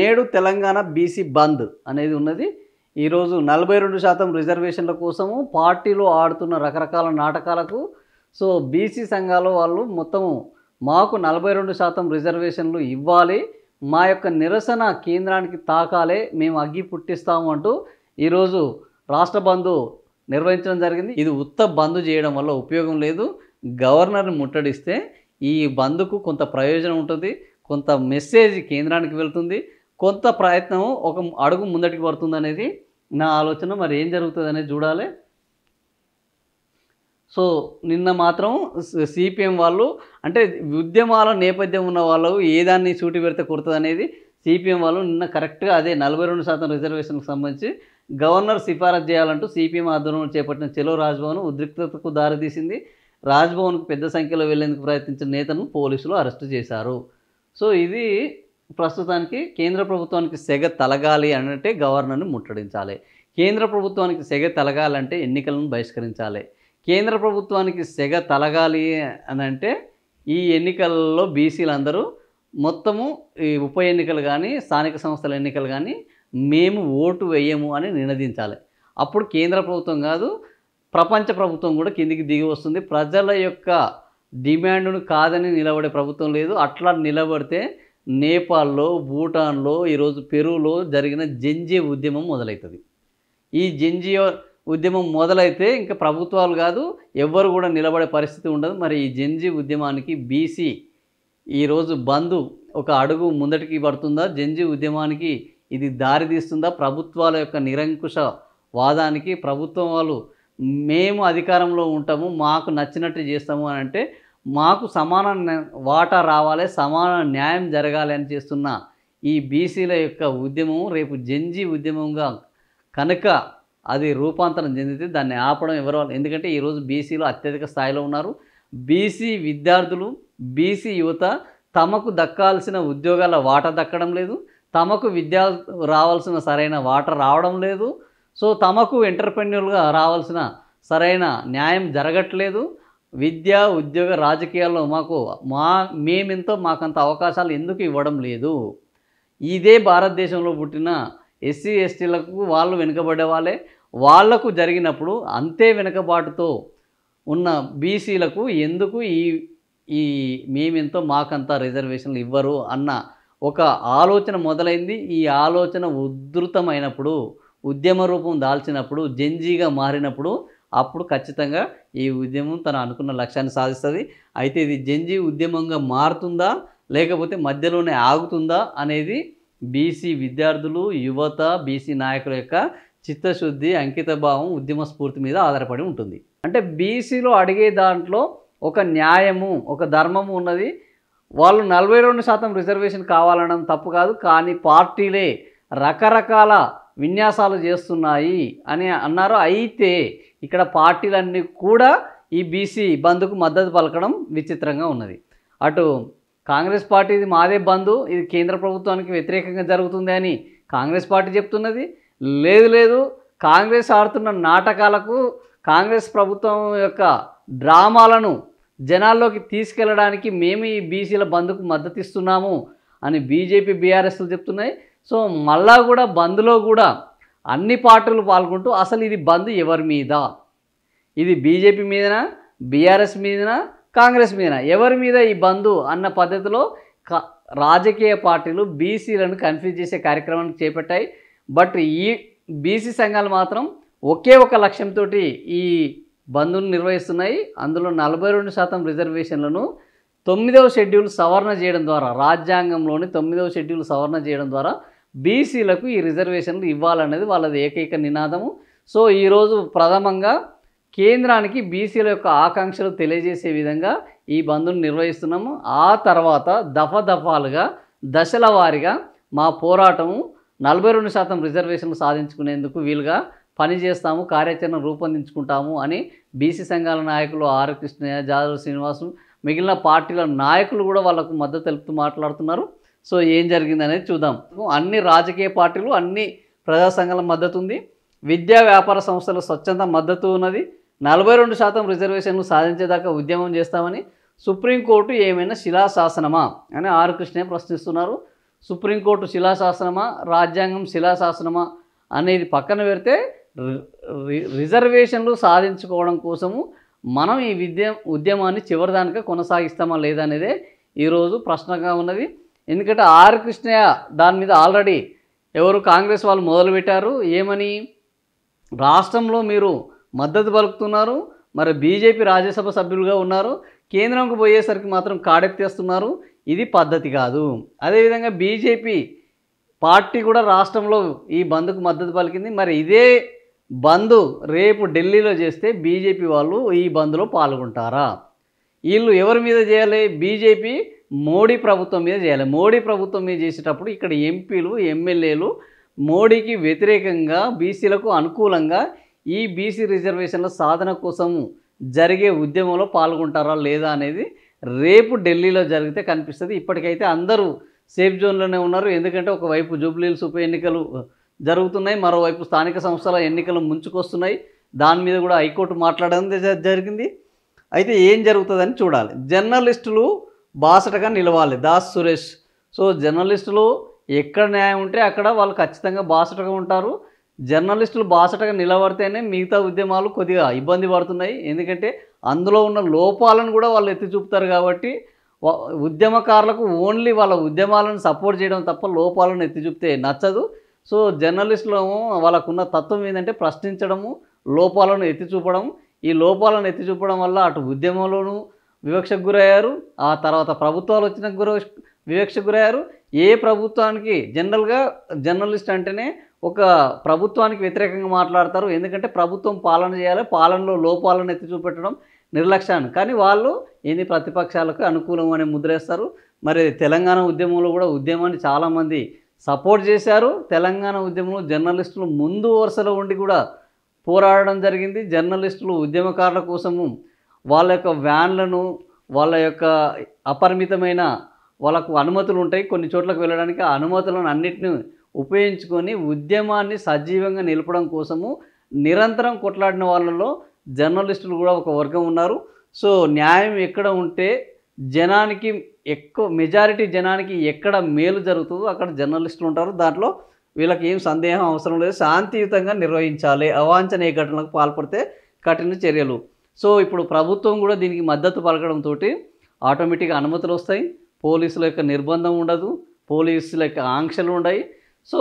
నేడు తెలంగాణ బీసీ బంద్ అనేది ఉన్నది. ఈరోజు 42% రిజర్వేషన్ల కోసము పార్టీలో ఆడుతున్న రకరకాల నాటకాలకు బీసీ సంఘాల వాళ్ళు మొత్తము మాకు 42% రిజర్వేషన్లు ఇవ్వాలి, మా యొక్క నిరసన కేంద్రానికి తాకాలే, మేము అగ్గి పుట్టిస్తాము అంటూ ఈరోజు రాష్ట్ర బంధు నిర్వహించడం జరిగింది. ఇది ఉత్త బంద్ చేయడం వల్ల ఉపయోగం లేదు. గవర్నర్ని ముట్టడిస్తే ఈ బంద్కు కొంత ప్రయోజనం ఉంటుంది, కొంత మెసేజ్ కేంద్రానికి వెళ్తుంది, కొంత ప్రయత్నం ఒక అడుగు ముందటికి పడుతుంది అనేది నా ఆలోచన. మరి ఏం జరుగుతుంది అనేది చూడాలి. నిన్న మాత్రం సిపిఎం వాళ్ళు అంటే ఉద్యమాల నేపథ్యం ఉన్న వాళ్ళు ఏదాన్ని సూటి పెడితే కుడుతుంది అనేది సిపిఎం వాళ్ళు నిన్న కరెక్ట్గా అదే 42% రిజర్వేషన్కి సంబంధించి గవర్నర్ సిఫారసు చేయాలంటూ సిపిఎం ఆధ్వర్యంలో చేపట్టిన చెలో రాజ్భవన్ ఉద్రిక్తతకు దారితీసింది. రాజ్భవన్కు పెద్ద సంఖ్యలో వెళ్లేందుకు ప్రయత్నించిన నేతను పోలీసులు అరెస్టు చేశారు. ఇది ప్రస్తుతానికి కేంద్ర ప్రభుత్వానికి సెగ తలగాలి అంటే గవర్నర్ని ముట్టడించాలి. కేంద్ర ప్రభుత్వానికి సెగ తలగాలంటే ఎన్నికలను బహిష్కరించాలి. కేంద్ర ప్రభుత్వానికి సెగ తలగాలి అని అంటే ఈ ఎన్నికల్లో బీసీలందరూ మొత్తము ఈ ఉప ఎన్నికలు కానీ స్థానిక సంస్థల ఎన్నికలు కానీ మేము ఓటు వేయము అని నినదించాలి. అప్పుడు కేంద్ర ప్రభుత్వం కాదు, ప్రపంచ ప్రభుత్వం కూడా కిందికి దిగి వస్తుంది. ప్రజల యొక్క డిమాండ్ను కాదని నిలబడే ప్రభుత్వం లేదు. అట్లా నిలబడితే నేపాల్లో, భూటాన్లో, ఈరోజు పెరూలో జరిగిన జెన్జీ ఉద్యమం మొదలవుతుంది. ఈ జెన్జీ ఉద్యమం మొదలైతే ఇంకా ప్రభుత్వాలు కాదు, ఎవ్వరు కూడా నిలబడే పరిస్థితి ఉండదు. మరి ఈ జెన్జీ ఉద్యమానికి బీసీ ఈరోజు బంద్ ఒక అడుగు ముందటికి పడుతుందా? జెన్జీ ఉద్యమానికి ఇది దారి తీస్తుందా? ప్రభుత్వాల యొక్క నిరంకుశ వాదానికి ప్రభుత్వం వాళ్ళు మేము అధికారంలో ఉంటాము, మాకు నచ్చినట్టు చేస్తాము అని అంటే మాకు సమాన వాటా రావాలి, సమాన న్యాయం జరగాలి అని చేస్తున్న ఈ బీసీల యొక్క ఉద్యమం రేపు జెన్జీ ఉద్యమంగా కనుక అది రూపాంతరం చెందితే దాన్ని ఆపడం ఎవరు? ఎందుకంటే ఈరోజు బీసీలో అత్యధిక స్థాయిలో ఉన్నారు. బీసీ విద్యార్థులు, బీసీ యువత తమకు దక్కాల్సిన ఉద్యోగాల వాటా దక్కడం లేదు, తమకు రావాల్సిన సరైన వాటా రావడం లేదు, తమకు ఎంటర్‌ప్రెన్యూర్‌గా రావాల్సిన సరైన న్యాయం జరగట్లేదు. విద్య, ఉద్యోగ, రాజకీయాల్లో మేమెంతో మాకంత అవకాశాలు ఎందుకు ఇవ్వడం లేదు? ఇదే భారతదేశంలో పుట్టిన ఎస్సీ ఎస్టీలకు వాళ్ళు వెనుకబడే వాళ్ళే. వాళ్లకు జరిగినప్పుడు అంతే వెనుకబాటుతో ఉన్న బీసీలకు ఎందుకు ఈ మేమెంతో మాకంత రిజర్వేషన్లు ఇవ్వరు అన్న ఒక ఆలోచన మొదలైంది. ఈ ఆలోచన ఉధృతమైనప్పుడు, ఉద్యమ రూపం దాల్చినప్పుడు, జెన్జీగా మారినప్పుడు అప్పుడు ఖచ్చితంగా ఈ ఉద్యమం తన అనుకున్న లక్ష్యాన్ని సాధిస్తుంది. అయితే ఇది జెన్జీ ఉద్యమంగా మారుతుందా లేకపోతే మధ్యలోనే ఆగుతుందా అనేది బీసీ విద్యార్థులు, యువత, బీసీ నాయకుల యొక్క చిత్తశుద్ధి, అంకితభావం, ఉద్యమ స్ఫూర్తి మీద ఆధారపడి ఉంటుంది. అంటే బీసీలో అడిగే దాంట్లో ఒక న్యాయము, ఒక ధర్మము ఉన్నది. వాళ్ళు 42% రిజర్వేషన్ కావాలనడం తప్పు కాదు, కానీ పార్టీలే రకరకాల విన్యాసాలు చేస్తున్నాయి అని అన్నారు. అయితే ఇక్కడ పార్టీలన్నీ కూడా ఈ బీసీ బంద్కు మద్దతు పలకడం విచిత్రంగా ఉన్నది. అటు కాంగ్రెస్ పార్టీది మాదే బంద్, ఇది కేంద్ర ప్రభుత్వానికి వ్యతిరేకంగా జరుగుతుంది అని కాంగ్రెస్ పార్టీ చెప్తున్నది. లేదు కాంగ్రెస్ ఆడుతున్న నాటకాలకు, కాంగ్రెస్ ప్రభుత్వం యొక్క డ్రామాలను జనాల్లోకి తీసుకెళ్ళడానికి మేము ఈ బీసీల బంద్కు మద్దతు ఇస్తున్నాము అని బీజేపీ, బీఆర్ఎస్లు చెప్తున్నాయి. మళ్ళా కూడా బంద్లో కూడా అన్ని పార్టీలు పాల్గొంటూ అసలు ఇది బంద్ ఎవరి మీద? ఇది బీజేపీ మీదనా, బీఆర్ఎస్ మీదనా, కాంగ్రెస్ మీదనా? ఎవరి మీద ఈ బంద్ అన్న పద్ధతిలో రాజకీయ పార్టీలు బీసీలను కన్ఫ్యూజ్ చేసే కార్యక్రమాన్ని చేపట్టాయి. బట్ ఈ బీసీ సంఘాలు మాత్రం ఒకే ఒక లక్ష్యంతో ఈ బంద్ను నిర్వహిస్తున్నాయి. అందులో 42% రిజర్వేషన్లను 9వ షెడ్యూల్ సవరణ చేయడం ద్వారా, రాజ్యాంగంలోని 9వ షెడ్యూల్ సవరణ చేయడం ద్వారా బీసీలకు ఈ రిజర్వేషన్లు ఇవ్వాలనేది వాళ్ళది ఏకైక నినాదము. ఈరోజు ప్రథమంగా కేంద్రానికి బీసీల యొక్క ఆకాంక్షలు తెలియజేసే విధంగా ఈ బంద్ను నిర్వహిస్తున్నాము. ఆ తర్వాత దఫాలుగా, దశల వారీగా మా పోరాటము 42% రిజర్వేషన్లు సాధించుకునేందుకు వీలుగా పనిచేస్తాము, కార్యాచరణ రూపొందించుకుంటాము అని బీసీ సంఘాల నాయకులు ఆర్ కృష్ణయ్య, జాదవ్ శ్రీనివాసు, మిగిలిన పార్టీల నాయకులు కూడా వాళ్ళకు మద్దతు తెలుపుతూ మాట్లాడుతున్నారు. ఏం జరిగింది అనేది చూద్దాం. అన్ని రాజకీయ పార్టీలు, అన్ని ప్రజా సంఘాల మద్దతు ఉంది. విద్యా వ్యాపార సంస్థల స్వచ్ఛంద మద్దతు ఉన్నది. 42% రిజర్వేషన్లు సాధించేదాకా ఉద్యమం చేస్తామని సుప్రీంకోర్టు ఏమైనా శిలాశాసనమా అని ఆర్ కృష్ణయ్య ప్రశ్నిస్తున్నారు. సుప్రీంకోర్టు శిలాశాసనమా, రాజ్యాంగం శిలాశాసనమా అనేది పక్కన పెడితే రిజర్వేషన్లు సాధించుకోవడం కోసము మనం ఈ ఉద్యమాన్ని చివరిదానిగా కొనసాగిస్తామా లేదా అనేదే ఈరోజు ప్రశ్నగా ఉన్నది. ఎందుకంటే ఆర్ కృష్ణయ్య దాని మీద ఆల్రెడీ ఎవరు కాంగ్రెస్ వాళ్ళు మొదలుపెట్టారు. ఏమని, రాష్ట్రంలో మీరు మద్దతు పలుకుతున్నారు, మరి బీజేపీ రాజ్యసభ సభ్యులుగా ఉన్నారు, కేంద్రంకు పోయేసరికి మాత్రం కాడెత్తేస్తున్నారు, ఇది పద్ధతి కాదు. అదేవిధంగా బీజేపీ పార్టీ కూడా రాష్ట్రంలో ఈ బంద్కు మద్దతు పలికింది. మరి ఇదే బంద్ రేపు ఢిల్లీలో చేస్తే బీజేపీ వాళ్ళు ఈ బంద్లో పాల్గొంటారా? వీళ్ళు ఎవరి మీద చేయాలి? బీజేపీ మోడీ ప్రభుత్వం మీద చేయాలి. మోడీ ప్రభుత్వం మీద చేసేటప్పుడు ఇక్కడ ఎంపీలు, ఎమ్మెల్యేలు మోడీకి వ్యతిరేకంగా, బీసీలకు అనుకూలంగా ఈ బీసీ రిజర్వేషన్ల సాధన కోసం జరిగే ఉద్యమంలో పాల్గొంటారా లేదా అనేది రేపు ఢిల్లీలో జరిగితే కనిపిస్తుంది. ఇప్పటికైతే అందరూ సేఫ్ జోన్లోనే ఉన్నారు. ఎందుకంటే ఒకవైపు జూబ్లీహిల్స్ ఉప ఎన్నికలు జరుగుతున్నాయి, మరోవైపు స్థానిక సంస్థల ఎన్నికలు ముంచుకొస్తున్నాయి. దాని మీద కూడా హైకోర్టు మాట్లాడడం జరిగింది. అయితే ఏం జరుగుతుందని చూడాలి. జర్నలిస్టులు బాసటగా నిలవాలి, దాస్ సురేష్. సో జర్నలిస్టులు ఎక్కడ న్యాయం ఉంటే అక్కడ వాళ్ళు ఖచ్చితంగా బాసటగా ఉంటారు. జర్నలిస్టులు బాసటగా నిలబడితేనే మిగతా ఉద్యమాలు కొద్దిగా ఇబ్బంది పడుతున్నాయి. ఎందుకంటే అందులో ఉన్న లోపాలను కూడా వాళ్ళు ఎత్తి చూపుతారు. కాబట్టి ఉద్యమకారులకు ఓన్లీ వాళ్ళ ఉద్యమాలను సపోర్ట్ చేయడం తప్ప లోపాలను ఎత్తి చూపితే నచ్చదు. సో జర్నలిస్టులు వాళ్ళకున్న తత్వం ఏంటంటే ప్రశ్నించడము, లోపాలను ఎత్తి చూపడం. ఈ లోపాలను ఎత్తి చూపడం వల్ల అటు ఉద్యమంలోనూ వివక్షకు గురయ్యారు, ఆ తర్వాత ప్రభుత్వాలు వచ్చిన వివక్షకు గురయ్యారు. ఏ ప్రభుత్వానికి జనరల్గా జర్నలిస్ట్ అంటేనే ఒక ప్రభుత్వానికి వ్యతిరేకంగా మాట్లాడతారు. ఎందుకంటే ప్రభుత్వం పాలన చేయాలి, పాలనలో లోపాలను ఎత్తి చూపెట్టడం నిర్లక్ష్యాన్ని. కానీ వాళ్ళు ఏంది ప్రతిపక్షాలకు అనుకూలం అనే ముద్రేస్తారు. మరి తెలంగాణ ఉద్యమంలో కూడా ఉద్యమాన్ని చాలామంది సపోర్ట్ చేశారు. తెలంగాణ ఉద్యమంలో జర్నలిస్టులు ముందు వరుసలో ఉండి కూడా పోరాడడం జరిగింది. జర్నలిస్టులు ఉద్యమకారుల కోసము వాళ్ళ యొక్క వ్యాన్లను, వాళ్ళ యొక్క అపరిమితమైన వాళ్ళకు అనుమతులు ఉంటాయి కొన్ని చోట్లకు వెళ్ళడానికి, ఆ అనుమతులను అన్నిటిని ఉపయోగించుకొని ఉద్యమాన్ని సజీవంగా నిలపడం కోసము నిరంతరం కొట్లాడిన వాళ్ళలో జర్నలిస్టులు కూడా ఒక వర్గం ఉన్నారు. సో న్యాయం ఎక్కడ ఉంటే జనానికి ఎక్కువ మెజారిటీ జనానికి ఎక్కడ మేలు జరుగుతుందో అక్కడ జర్నలిస్టులు ఉంటారు. దాంట్లో వీళ్ళకి ఏం సందేహం అవసరం లేదు. శాంతియుతంగా నిర్వహించాలి, అవాంఛనీయ ఘటనలకు పాల్పడితే కఠిన చర్యలు. సో ఇప్పుడు ప్రభుత్వం కూడా దీనికి మద్దతు పలకడంతో ఆటోమేటిక్గా అనుమతులు వస్తాయి, పోలీసుల యొక్క నిర్బంధం ఉండదు, పోలీసుల యొక్క ఆంక్షలు ఉన్నాయి. సో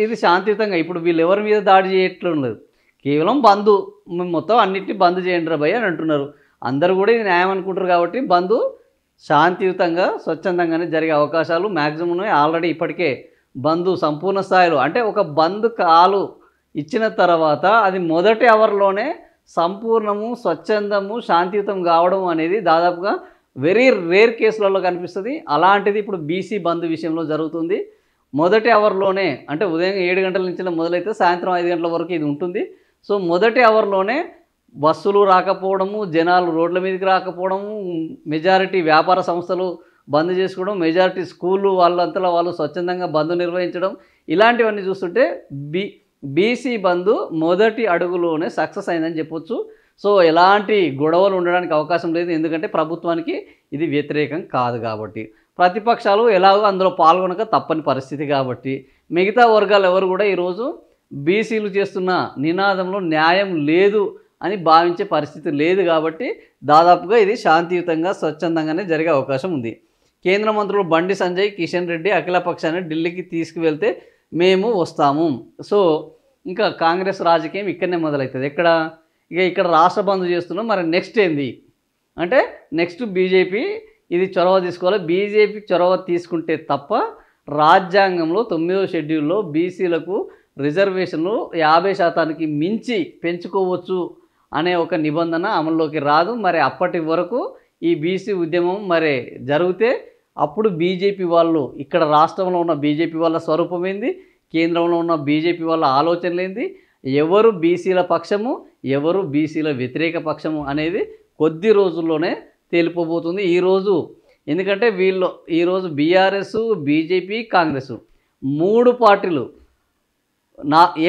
ఇది శాంతియుతంగా ఇప్పుడు వీళ్ళు ఎవరి మీద దాడి చేయట్లేదు లేదు, కేవలం బంద్ మొత్తం అన్నింటినీ బంద్ చేయండి రా భయ్ అని అంటున్నారు. అందరూ కూడా ఇది న్యాయం అనుకుంటారు. కాబట్టి బంద్ శాంతియుతంగా స్వచ్ఛందంగానే జరిగే అవకాశాలు మ్యాక్సిమం ఉన్నాయి. ఆల్రెడీ ఇప్పటికే బంద్ సంపూర్ణ స్థాయిలో అంటే ఒక బంద్ కాలు ఇచ్చిన తర్వాత అది మొదటి అవర్లోనే సంపూర్ణము, స్వచ్ఛందము, శాంతియుతం కావడం అనేది దాదాపుగా వెరీ రేర్ కేసులలో కనిపిస్తుంది. అలాంటిది ఇప్పుడు బీసీ బంద్ విషయంలో జరుగుతుంది. మొదటి అవర్లోనే అంటే ఉదయం 7 గంటల నుంచి మొదలైతే సాయంత్రం 5 గంటల వరకు ఇది ఉంటుంది. సో మొదటి అవర్లోనే బస్సులు రాకపోవడము, జనాలు రోడ్ల మీదకి రాకపోవడము, మెజారిటీ వ్యాపార సంస్థలు బంద్ చేసుకోవడం, మెజారిటీ స్కూళ్ళు వాళ్ళంతలో వాళ్ళు స్వచ్ఛందంగా బంద్ నిర్వహించడం, ఇలాంటివన్నీ చూస్తుంటే బీసీ బంద్ మొదటి అడుగులోనే సక్సెస్ అయిందని చెప్పొచ్చు. సో ఎలాంటి గొడవలు ఉండడానికి అవకాశం లేదు. ఎందుకంటే ప్రభుత్వానికి ఇది వ్యతిరేకం కాదు కాబట్టి, ప్రతిపక్షాలు ఎలాగో అందులో పాల్గొనక తప్పని పరిస్థితి కాబట్టి, మిగతా వర్గాలు ఎవరు కూడా ఈరోజు బీసీలు చేస్తున్న నినాదంలో న్యాయం లేదు అని భావించే పరిస్థితి లేదు. కాబట్టి దాదాపుగా ఇది శాంతియుతంగా, స్వచ్ఛందంగానే జరిగే అవకాశం ఉంది. కేంద్ర మంత్రులు బండి సంజయ్, కిషన్ రెడ్డి అఖిలపక్షాన్ని ఢిల్లీకి తీసుకువెళ్తే మేము వస్తాము. సో ఇంకా కాంగ్రెస్ రాజకీయం ఇక్కడనే మొదలవుతుంది. ఇక్కడ రాష్ట్ర బంద్ చేస్తున్నాం. మరి నెక్స్ట్ ఏంది అంటే నెక్స్ట్ బీజేపీ ఇది చొరవ తీసుకోవాలి. బీజేపీ చొరవ తీసుకుంటే తప్ప రాజ్యాంగంలో 9వ షెడ్యూల్లో బీసీలకు రిజర్వేషన్లు 50% మించి పెంచుకోవచ్చు అనే ఒక నిబంధన అమల్లోకి రాదు. మరి అప్పటి వరకు ఈ బీసీ ఉద్యమం మరి జరిగితే అప్పుడు బీజేపీ వాళ్ళు ఇక్కడ రాష్ట్రంలో ఉన్న బీజేపీ వాళ్ళ స్వరూపం ఏంది, కేంద్రంలో ఉన్న బీజేపీ వాళ్ళ ఆలోచనలు ఏంది, ఎవరు బీసీల పక్షము, ఎవరు బీసీల వ్యతిరేక పక్షము అనేది కొద్ది రోజుల్లోనే తేలిపోబోతుంది. ఎందుకంటే ఈరోజు బీఆర్ఎస్, బీజేపీ, కాంగ్రెస్ 3 పార్టీలు,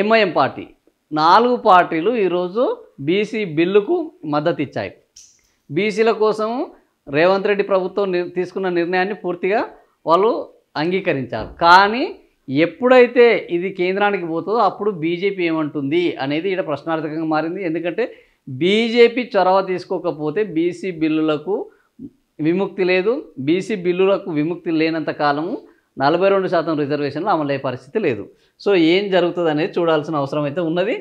ఎంఐఎం పార్టీ 4 పార్టీలు ఈరోజు బీసీ బిల్లుకు మద్దతు ఇచ్చాయి. బీసీల కోసం రేవంత్ రెడ్డి ప్రభుత్వం తీసుకున్న నిర్ణయాన్ని పూర్తిగా వాళ్ళు అంగీకరించారు. కానీ ఎప్పుడైతే ఇది కేంద్రానికి పోతుందో అప్పుడు బీజేపీ ఏమంటుంది అనేది ఇక్కడ ప్రశ్నార్థకంగా మారింది. ఎందుకంటే బీజేపీ చొరవ తీసుకోకపోతే బీసీ బిల్లులకు విముక్తి లేదు. బీసీ బిల్లులకు విముక్తి లేనంత కాలము 42% రిజర్వేషన్లు అమలయ్యే పరిస్థితి లేదు. సో ఏం జరుగుతుంది అనేది చూడాల్సిన అవసరం అయితే ఉన్నది.